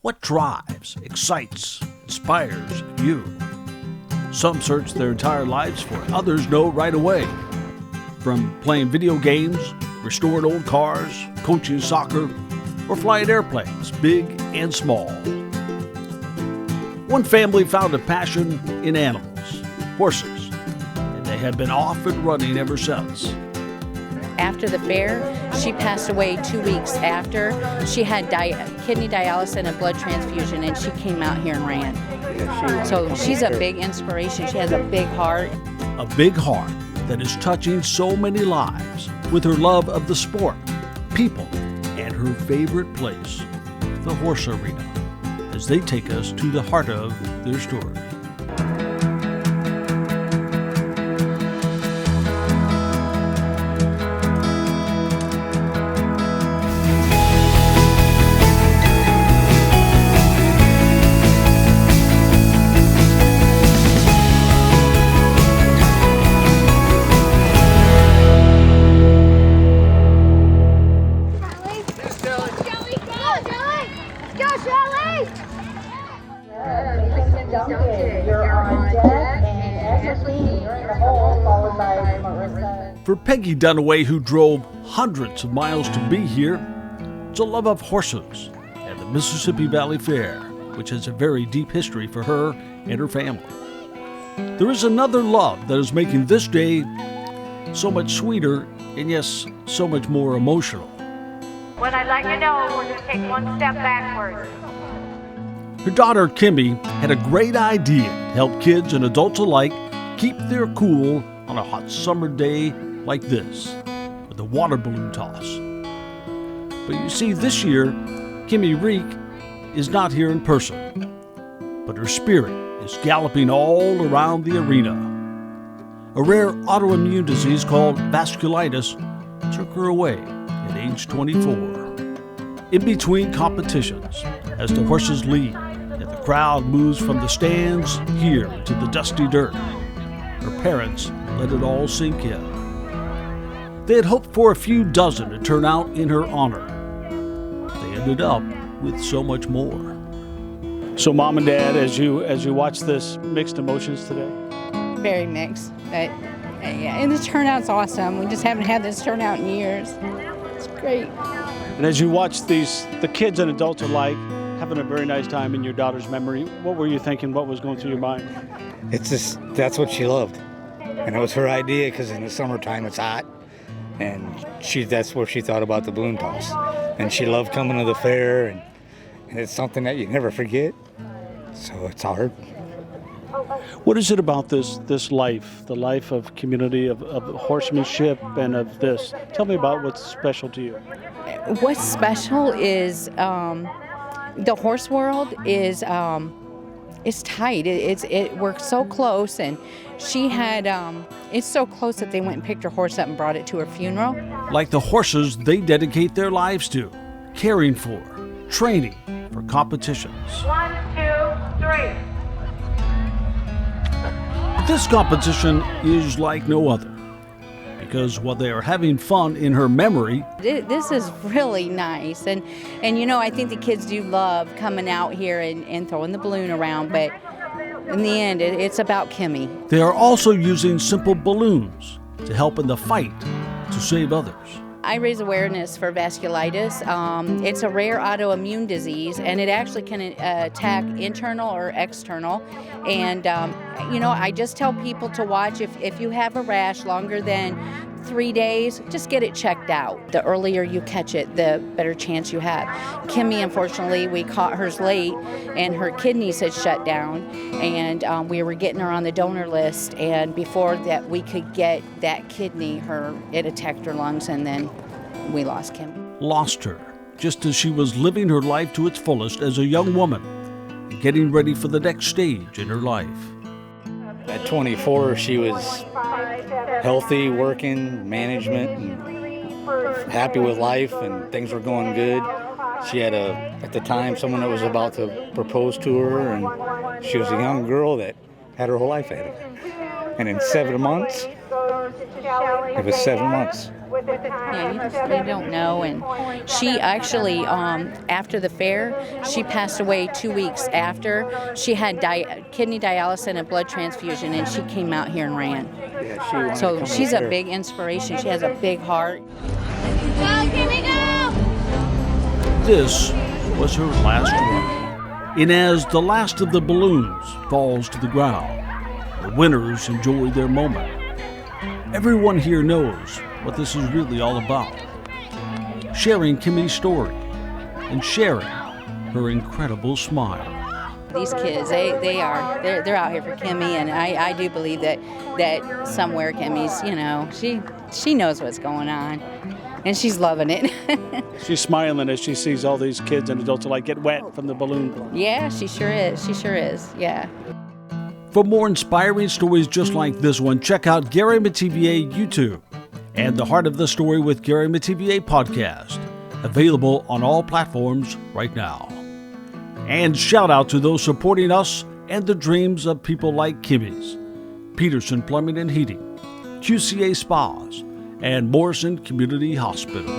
What drives, excites, inspires you? Some search their entire lives for it. Others know right away. From playing video games, restoring old cars, coaching soccer, or flying airplanes, big and small. One family found a passion in animals, horses, and they have been off and running ever since. After the fair, she passed away 2 weeks after. She had kidney dialysis and a blood transfusion, and she came out here and ran. So she's a big inspiration. She has a big heart. A big heart that is touching so many lives with her love of the sport, people, and her favorite place, the horse arena, as they take us to the heart of their story. For Peggy Dunaway, who drove hundreds of miles to be here, it's a love of horses and the Mississippi Valley Fair, which has a very deep history for her and her family. There is another love that is making this day so much sweeter and, yes, so much more emotional. When I let you know, we're going to take one step backwards. Her daughter, Kimmy, had a great idea to help kids and adults alike keep their cool on a hot summer day like this, with a water balloon toss. But you see, this year, Kimmy Reek is not here in person, but her spirit is galloping all around the arena. A rare autoimmune disease called vasculitis took her away at age 24. In between competitions, as the horses lead and the crowd moves from the stands here to the dusty dirt, her parents let it all sink in. They had hoped for a few dozen to turn out in her honor. They ended up with so much more. So, Mom and Dad, as you watch this, mixed emotions today? Very mixed, but yeah, and the turnout's awesome. We just haven't had this turnout in years. It's great. And as you watch the kids and adults alike having a very nice time in your daughter's memory, what were you thinking? What was going through your mind? It's just, that's what she loved. And it was her idea because in the summertime it's hot. And that's where she thought about the balloon toss. And she loved coming to the fair, and it's something that you never forget. So it's hard. What is it about this life, the life of community, of horsemanship and of this? Tell me about what's special to you. What's special is the horse world is tight. We're so close, and she had it's so close that they went and picked her horse up and brought it to her funeral. Like the horses they dedicate their lives to, caring for, training for competitions. 1, 2, 3. This competition is like no other, because while they are having fun in her memory, this is really nice, and I think the kids do love coming out here and throwing the balloon around, but in the end, it's about Kimmy. They are also using simple balloons to help in the fight to save others. I raise awareness for vasculitis. It's a rare autoimmune disease, and it actually can attack internal or external. And, I just tell people to watch if you have a rash longer than 3 days, just get it checked out. The earlier you catch it, the better chance you have. Kimmy, unfortunately, we caught hers late, and her kidneys had shut down, and we were getting her on the donor list, and before that we could get that kidney, it attacked her lungs, and then we lost Kimmy. Lost her, just as she was living her life to its fullest as a young woman, getting ready for the next stage in her life. At 24, she was healthy, working, management, and happy with life, and things were going good. She had at the time, someone that was about to propose to her, and she was a young girl that had her whole life ahead of her. And in 7 months, it was 7 months. Yeah, you don't know. And she actually, after the fair, she passed away 2 weeks after. She had kidney dialysis and a blood transfusion, and she came out here and ran. Yeah, she wanted to So come she's to a the fair. big inspiration. She has a big heart. This was her last run. And as the last of the balloons falls to the ground, the winners enjoy their moment. Everyone here knows what this is really all about. Sharing Kimmy's story and sharing her incredible smile. These kids, they're out here for Kimmy, and I do believe that somewhere Kimmy's, she knows what's going on, and she's loving it. She's smiling as she sees all these kids and adults alike get wet from the balloon. Yeah, she sure is. She sure is. Yeah. For more inspiring stories just like this one, check out Gary Metivier YouTube and the Heart of the Story with Gary Metivier podcast, available on all platforms right now. And shout out to those supporting us and the dreams of people like Kimmy's, Peterson Plumbing and Heating, QCA Spas, and Morrison Community Hospital.